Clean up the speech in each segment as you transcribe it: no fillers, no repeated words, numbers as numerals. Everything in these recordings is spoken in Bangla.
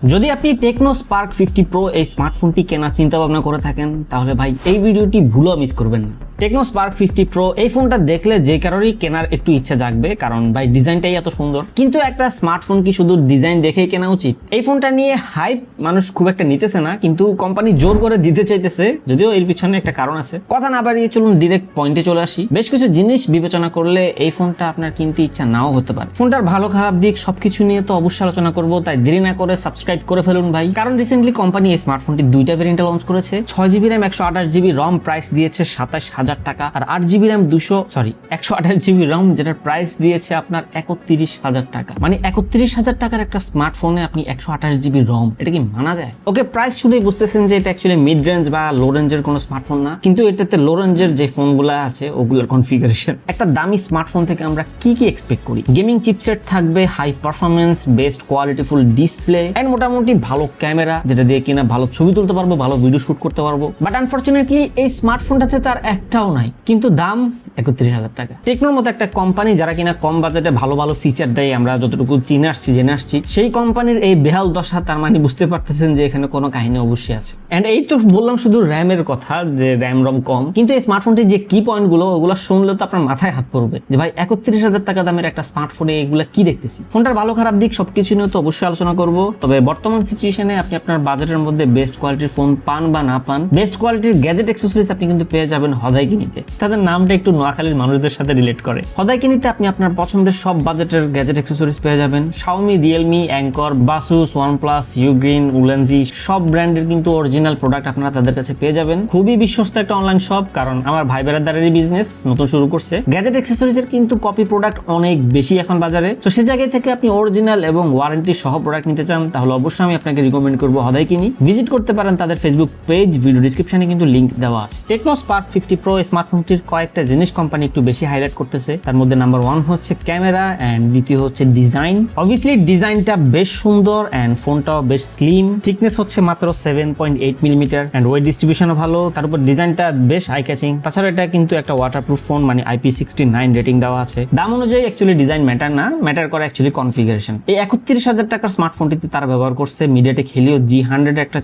যদি আপনি টেকনো স্পার্ক 50 প্রো এই স্মার্টফোনটি কেনার চিন্তা ভাবনা করে থাকেন তাহলে ভাই এই ভিডিওটি ভুলও মিস করবেন না। টেকনো স্পার্ক 50 প্রো এই ফোনটা দেখলে যে কারোরই কেনার একটু ইচ্ছা জাগবে, কারণ ভাই ডিজাইনটাই এত সুন্দর। কিন্তু একটা স্মার্টফোন কি শুধু ডিজাইন দেখেই কেনা উচিত? এই ফোনটা নিয়ে হাইপ মানুষ খুব একটা নিতেছে না, কিন্তু কোম্পানি জোর করে দিতে চাইতেছে, যদিও এর পিছনে একটা কারণ আছে। কথা না বাড়িয়ে চলুন ডিরেক্ট পয়েন্টে চলে আসি। বেশ কিছু জিনিস বিবেচনা করলে এই ফোনটা আপনার কিনতে ইচ্ছা নাও হতে পারে। ফোনটার ভালো খারাপ দিক সবকিছু নিয়ে তো অবশ্যই আলোচনা করব, তাই দেরি না করে সাবস্ক্রাইব করে ফেলুন ভাই। কারণ রিসেন্টলি কোম্পানি এই স্মার্টফোনটি দুইটা ভেরিয়েন্টে লঞ্চ করেছে। 6GB RAM 128GB ROM price দিয়েছে 27,000 টাকা, আর 8GB RAM 128GB ROM যেটার প্রাইস দিয়েছে আপনার 31,000 টাকা। মানে 31,000 টাকার একটা স্মার্টফোনে আপনি 128GB ROM, এটা কি মানা যায়? ওকে, প্রাইস শুনেই বুঝতেছেন যে এটা অ্যাকচুয়ালি মিড রেঞ্জ বা লো রেঞ্জের কোনো স্মার্টফোন না, কিন্তু এটাতে লো রেঞ্জের যে ফোনগুলো আছে ওগুলোর কনফিগারেশন। একটা দামি স্মার্টফোন থেকে আমরা কি এক্সপেক্ট করি? গেমিং চিপসেট থাকবে, high performance, best qualityful display and মোটামুটি ভালো ক্যামেরা, যেটা দিয়ে কিনা ভালো ছবি তুলতে পারবো, ভালো ভিডিও শুট করতে পারবো। বাট আনফরচুনেটলি এই স্মার্টফোনটাতে তার একটাও নাই, কিন্তু দাম 31,000 টাকা। টেকনোর মতো একটা কোম্পানি যারা কিনা কম বাজেটে ভালো ভালো ফিচার দেয়, আমরা যতটুকু জেনে আসছি, সেই কোম্পানির এই বেহাল দশা, তার মানে বুঝতে পারতেছেন যে এখানে কোনো কাহিনী অবশ্যই আছে। এন্ড এই তো বললাম শুধু র্যামের কথা, যে র্যাম রম কম, কিন্তু এই স্মার্টফোনটির যে কি পয়েন্ট গুলো ওগুলো শুনলে তো আপনার মাথায় হাত পড়বে যে ভাই 31,000 টাকা দামের একটা স্মার্টফোনে এগুলা কি দেখতেছি। ফোনটার ভালো খারাপ দিক সবকিছু নিয়ে তো অবশ্যই আলোচনা করব, তবে বর্তমান সিচুয়েশনে আপনি আপনার বাজেটের মধ্যে বেস্ট কোয়ালিটির ফোন পান বা না পান, বেস্ট কোয়ালিটির গ্যাজেট অ্যাক্সেসরিজ আপনি কিন্তু পেয়ে যাবেন হদাইকিনিতে। তাদের নামটা একটু নোয়াখালীর মানুষদের সাথে রিলেট করে। হদাইকিনিতে আপনি আপনার পছন্দের সব বাজেটের গ্যাজেট অ্যাক্সেসরিজ পেয়ে যাবেন। Xiaomi, Realme, Anker, Baseus, OnePlus, Ugreen, Ulanzi সব ব্র্যান্ডের কিন্তু অরিজিনাল প্রোডাক্ট আপনারা তাদের কাছে পেয়ে যাবেন। খুবই বিশ্বস্ত একটা অনলাইন শপ, কারণ আমার ভাই বেড়াদারেরই বিজনেস নতুন শুরু করছে। গ্যাজেট অ্যাক্সেসরিজ এর কিন্তু কপি প্রোডাক্ট অনেক বেশি এখন বাজারে, তো সেই জায়গায় থেকে আপনি অরিজিনাল এবং ওয়ারেন্টি সহ প্রোডাক্ট নিতে চান তাহলে অবশ্যই আমি আপনাকে রিকমেন্ড করবো হদাইকিনি। ভিজিট করতে পারেন তাদের ফেসবুক পেজ, ভিডিও ডিসক্রিপশনে কিন্তু লিংক দেওয়া আছে। টেকনো স্পার্ক 50 প্রো স্মার্টফোনটির কয়েকটা জিনিস কোম্পানি একটু বেশি হাইলাইট করতেছে। তার মধ্যে নাম্বার 1 হচ্ছে ক্যামেরা এন্ড দ্বিতীয় হচ্ছে ডিজাইন। অবভিয়াসলি ডিজাইনটা বেশ সুন্দর এন্ড ফোনটাও বেশ স্লিম। থিকনেস হচ্ছে মাত্র 7.8 মিলিমিটার এন্ড ওয়েট ডিস্ট্রিবিউশনও ভালো। তার উপর ডিজাইনটা বেশ আই ক্যাচিং। তাছাড়া এটা কিন্তু একটা ওয়াটারপ্রুফ ফোন, মানে IP69 রেটিং দেওয়া আছে। দাম অনুযায়ী অ্যাকচুয়ালি ডিজাইন ম্যাটার না, ম্যাটার করে অ্যাকচুয়ালি কনফিগারেশন। এই 31,000 টাকার স্মার্টফোনটিতে তারা ব্যবহার করছে মিডিয়াটেক হেলিও G100 একটা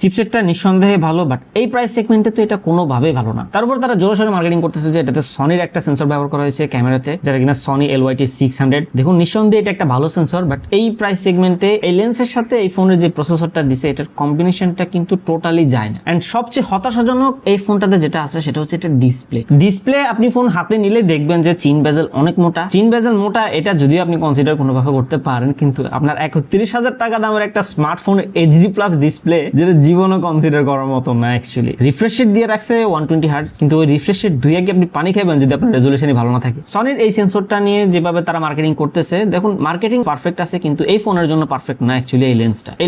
চিপসেটটা নিঃসন্দেহে ভালো, বাট এই প্রাইস সেগমেন্টে তো এটা কোনোভাবেই ভালো না। তার উপর তারা জোরসোরে মার্কেটিং করতেছে যে এটাতে সনির একটা সেন্সর ব্যবহার করা হয়েছে ক্যামেরাতে, যেটা কিনা সনি LYT600। দেখুন নিঃসন্দেহে এটা একটা ভালো সেন্সর, বাট এই প্রাইস সেগমেন্টে এই লেন্সের সাথে এই ফোনের যে প্রসেসরটা দিছে এটার কম্বিনেশনটা কিন্তু টোটালি যায় না। এন্ড সবচেয়ে হতাশাজনক এই ফোনটাতে যেটা আছে সেটা হচ্ছে এটা ডিসপ্লে। আপনি ফোন হাতে নিলে দেখবেন যে চিন বেজেল অনেক মোটা। এটা যদিও আপনি কনসিডার কোনোভাবে করতে পারেন, কিন্তু আপনার 31,000 টাকা দামের একটা স্মার্টফোন HD+ ডিসপ্লে, যেটা জীবনও কনসিডার করার মতো না অ্যাকচুয়ালি। রিফ্রেশ রেট দিয়ে রাখছে 120 হার্টজ, কিন্তু ওই রিফ্রেশ রেট ধুয়ে গিয়ে আপনি পানি খাবেন যদি আপনার রেজুলেশনই ভালো না থাকে। সনির এই সেন্সরটা নিয়ে যেভাবে তারা মার্কেটিং করতেছে, দেখুন মার্কেটিং পারফেক্ট আছে, কিন্তু এই ফোনের জন্য পারফেক্ট না অ্যাকচুয়ালি এই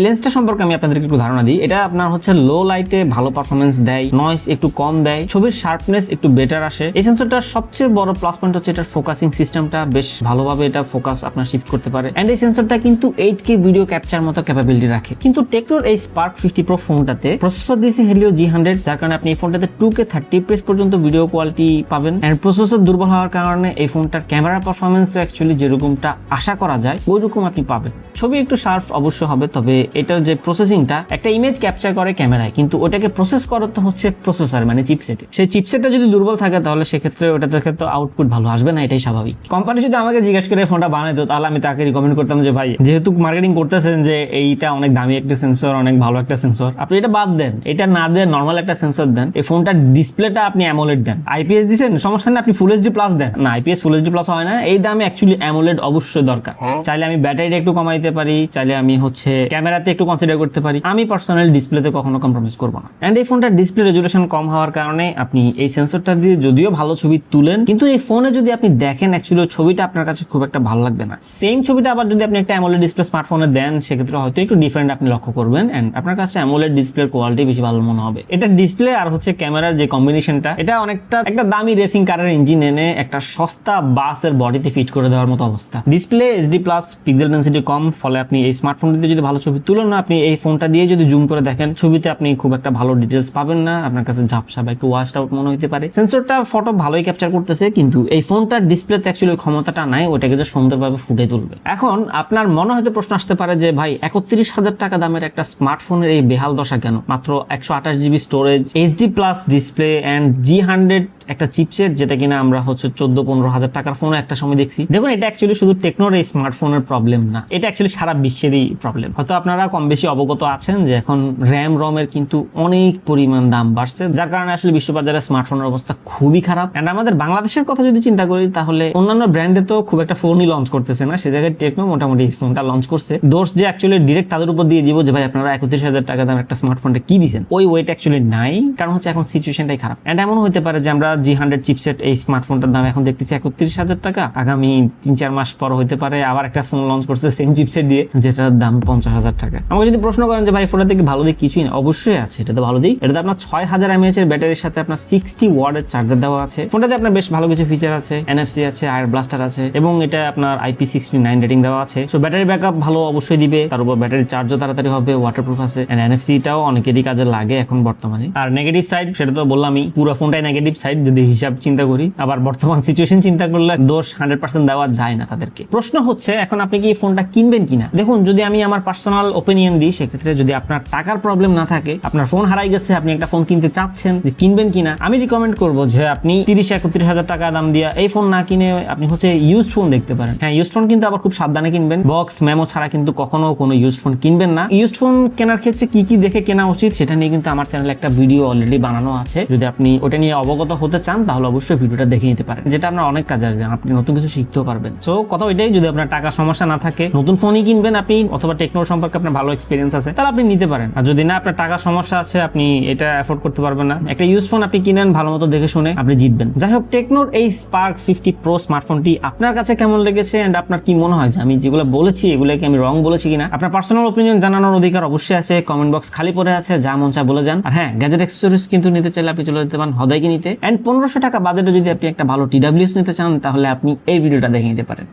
লেন্সটা সম্পর্কে আমি আপনাদেরকে একটু ধারণা দিই। এটা আপনার হচ্ছে লো লাইটে ভালো পারফরমেন্স দেয়, নয়েজ একটু কম দেয়, ছবির শার্পনেস একটু বেটার আসে। এই সেন্সরটার সবচেয়ে বড় প্লাস পয়েন্ট হচ্ছে এটার ফোকাসিং সিস্টেমটা বেশ ভালোভাবে এটা ফোকাস আপনার শিফট করতে পারে। এন্ড এই সেন্সরটা কিন্তু 8K ভিডিও ক্যাপচার মতো ক্যাপাবিলিটি রাখে। কিন্তু টেকনোর এই স্পার্ক 50 প্রো ফোনটাতে প্রসেসর দিয়েছে হেলিও G100, যার কারণে আপনি এই ফোনটাতে 2K 30 ফ্রেমস পর্যন্ত ভিডিও কোয়ালিটি পাবেন। এন্ড প্রসেসর দুর্বল হওয়ার কারণে এই ফোনটার ক্যামেরা পারফরমেন্স অ্যাকচুয়ালি যেরকমটা আশা করা যায় ওইরকম আপনি পাবেন। ছবি একটু শার্প অবশ্যই হবে, তবে এটার যে প্রসেসিংটা, একটা ইমেজ ক্যাপচার করে ক্যামেরায়, কিন্তু ওটাকে প্রসেস করতে হচ্ছে প্রসেসর মানে চিপসেটে। সেই চিপসেটটা যদি দুর্বল থাকে তাহলে সেক্ষেত্রে ওটা থেকে তো আউটপুট ভালো আসবে না, এটাই স্বাভাবিক। কোম্পানি যদি আমাকে জিজ্ঞেস করে ফোনটা বানাইতো তাহলে আমি তাকে রিকমেন্ড করতাম যে ভাই, যেহেতু মার্কেটিং করতেছেন যে এইটা অনেক দামি একটা সেন্সর, অনেক ভালো একটা সেন্সর, আপনি এটা বাদ দেন, এটা না দেন নর্মাল একটা সেন্সর দেন। এই ফোনটার ডিসপ্লেটা আপনি অ্যামোলেড দেন। IPS দিচ্ছেন সমস্যা নেই, আপনি ফুল HD+ দেন না। IPS ফুল HD+ হয় না, এই দামে অ্যাকচুয়ালি অ্যামোলেড অবশ্যই দরকার। চাইলে আমি ব্যাটারিটা একটু কমাইতে পারি, চাইলে আমি হচ্ছে ক্যামেরাতে একটু কনসিডার করতে পারি, আমি পার্সোনালি ডিসপ্লেতে কখনো কম্প্রোমাইজ করবো না। এন্ড এই ফোনটার ডিসপ্লে রেজুলেশন কম হওয়ার কারণে আপনি এই সেন্সরটা দিয়ে যদিও ভালো ছবি তুলেন, কিন্তু এই ফোনে যদি আপনি দেখেন অ্যাকচুয়ালি ছবিটা আপনার কাছে খুব একটা ভালো লাগবে না। সেম ছবিটা আবার যদি আপনি একটা অ্যামোলেড ডিসপ্লে স্মার্টফোনে দেন সেক্ষেত্রে হয়তো একটু ডিফারেন্ট আপনি লক্ষ্য করবেন, এন্ড আপনার কাছে অ্যামোলেড ডিসপ্লের কোয়ালিটি বেশি ভালো মনে হবে। এটা ডিসপ্লে আর হচ্ছে ক্যামেরার যে কম্বিনেশনটা, এটা অনেকটা একটা দামি রেসিং রেসিং কারের ইঞ্জিন এনে একটা সস্তা বাসের বডিতে ফিট করে দেওয়ার মতো অবস্থা। Display HD plus, pixel density কম, ফলে আপনি এই স্মার্টফোনটিতে যদি ভালো ছবি তুলেন না, আপনি এই ফোনটা দিয়ে যদি জুম করে দেখেন ছবিতে আপনি খুব একটা ভালো ডিটেলস পাবেন না, আপনার কাছে ঝাপসা বা একটু ওয়াশড আউট মনে হতে পারে। সেন্সরটা ফটো ভালোই ক্যাপচার করতেছে, কিন্তু এই ফোনটার ডিসপ্লেতে অ্যাকচুয়ালি ক্ষমতাটা নাই ওটাকে যে সুন্দরভাবে ফুটে তুলবে। এখন আপনার মনে হয়তো প্রশ্ন আসতে পারে যে ভাই 31,000 টাকা দামের একটা স্মার্টফোনের এই বেহাল দশা কেন? মাত্র 128 GB storage, HD plus display and G100 একটা চিপসেট, যেটা কিনা আমরা হচ্ছে 14-15 হাজার টাকার ফোন একটা সময় দেখছি। দেখুন, এটা অ্যাকচুয়ালি শুধু টেকনোর এই স্মার্টফোনের প্রবলেম না, এটা অ্যাকচুয়ালি সারা বিশ্বেরই প্রবলেম। হয়তো আপনারা কম বেশি অবগত আছেন যে এখন র্যাম রমের কিন্তু অনেক পরিমাণ দাম বাড়ছে, যার কারণে আসলে বিশ্ববাজারে স্মার্টফোনের অবস্থা খুবই খারাপ। এন্ড আমাদের বাংলাদেশের কথা যদি চিন্তা করি, তাহলে অন্যান্য ব্র্যান্ডে তো খুব একটা ফোনই লঞ্চ করতেছে না, সে জায়গায় টেকনো মোটামুটি এই ফোনটা লঞ্চ করছে। দোষ যে অ্যাকচুয়ালি ডিরেক্ট তাদের উপর দিয়ে দিব যে ভাই আপনারা 31,000 টাকা দাম একটা স্মার্টফোনটা কি দিচ্ছেন, ওই ওয়েট অ্যাকচুয়ালি নাই, কারণ হচ্ছে এখন সিচুয়েশনটাই খারাপ। এন্ড এমন হতে পারে যে আমরা G100 চিপসেট এই স্মার্টফোনটার দাম এখন দেখতেছি 31,000 টাকা, আগামী 3-4 মাস পর হইতে পারে আবার একটা ফোন লঞ্চ করছে সেম চিপসেট দিয়ে, যেটার দাম 50,000 টাকা। আমাকে যদি প্রশ্ন করেন যে ভাই ফোনটা থেকে ভালো দিক কিছুই না, অবশ্যই আছে, এটা তো ভালো দিক। এটাতে আপনার 6000 mAh এর ব্যাটারির সাথে আপনার 60 ওয়াটের চার্জার দেওয়া আছে। ফোনটাতে আপনার বেশ ভালো কিছু ফিচার আছে, NFC আছে, আয়ার ব্লাস্টার আছে, এবং এটা আপনার IP69 রেটিং দেওয়া আছে। সো ব্যাটারি ব্যাকআপ ভালো অবশ্যই দিবে, তার উপর ব্যাটারি চার্জও তাড়াতাড়ি হবে, ওয়াটারপ্রুফ আছে, এন্ড NFC-টাও অনেকেরই কাজে লাগে এখন বর্তমানে। আর নেগেটিভ সাইড সেটা তো বললামই, পুরো ফোনটাই নেগেটিভ সাইড যদি হিসাব চিন্তা করি, আবার বর্তমান সিচুয়েশন চিন্তা করলে দোষ 100% দেওয়া যায় না তাদেরকে। প্রশ্ন হচ্ছে এখন আপনি কি ফোনটা কিনবেন কিনা? দেখুন, যদি আমি আমার পার্সোনাল ওপিনিয়ন দিই, সেক্ষেত্রে যদি আপনার টাকার প্রবলেম না থাকে, আপনার ফোন হারাই গেছে, আপনি একটা ফোন কিনতে চাচ্ছেন যে কিনবেন কিনা, আমি রিকমেন্ড করবো যে আপনি 30-31 হাজার টাকা দাম দিয়ে এই ফোন না কিনে আপনি হচ্ছে ইউজড ফোন দেখতে পারেন। হ্যাঁ, ইউজড ফোন কিন্তু আবার খুব সাবধানে কিনবেন, বক্স মেমো ছাড়া কিন্তু কখনো কোনো ইউজড ফোন কিনবেন না। ইউজড ফোন কেনার ক্ষেত্রে কি কি দেখে কেনা উচিত সেটা নিয়ে কিন্তু আমার চ্যানেলে একটা ভিডিও অলরেডি বানানো আছে, যদি আপনি ওটা নিয়ে অবগত হতে চান তাহলে অবশ্যই ভিডিওটা দেখে নিতে পারেন, যেটা আপনার অনেক কাজে আসবে, আপনি নতুন কিছু শিখতেও পারবেন। সো কথা ওইটাই, যদি আপনার টাকা সমস্যা না থাকে, নতুন ফোনই কিনবেন আপনি, অথবা টেকনোর সম্পর্কে আপনার ভালো এক্সপিরিয়েন্স আছে, তাহলে আপনি নিতে পারেন। আর যদি না আপনার টাকা সমস্যা আছে, আপনি এটা অ্যাফোর্ড করতে পারবেন না, একটা ইউজ ফোন আপনি কিনেন ভালো মতো দেখে শুনে, আপনি জিতবেন। যাই হোক, টেকনোর এই Spark 50 Pro স্মার্টফোনটি আপনার কাছে কেমন লেগেছে এন্ড আপনার কি মনে হয় যে আমি যেগুলো বলেছি এগুলোকে আমি রং বলেছি কিনা? আপনার পার্সোনাল ওপিনিয়ন জানানোর অধিকার অবশ্যই আছে, কমেন্ট বক্স খালি পড়ে আছে, যা মন চায় বলে যান। আর হ্যাঁ, গ্যাজেট অ্যাক্সেসরিজ কিন্তু নিতে চাইলে আপনি চলে যেতে পারেন হদাইকে নিতে, এন্ড 1500 টাকা বাজেটে যদি আপনি একটা ভালো TWS নিতে চান তাহলে আপনি এই ভিডিওটা দেখে নিতে পারেন।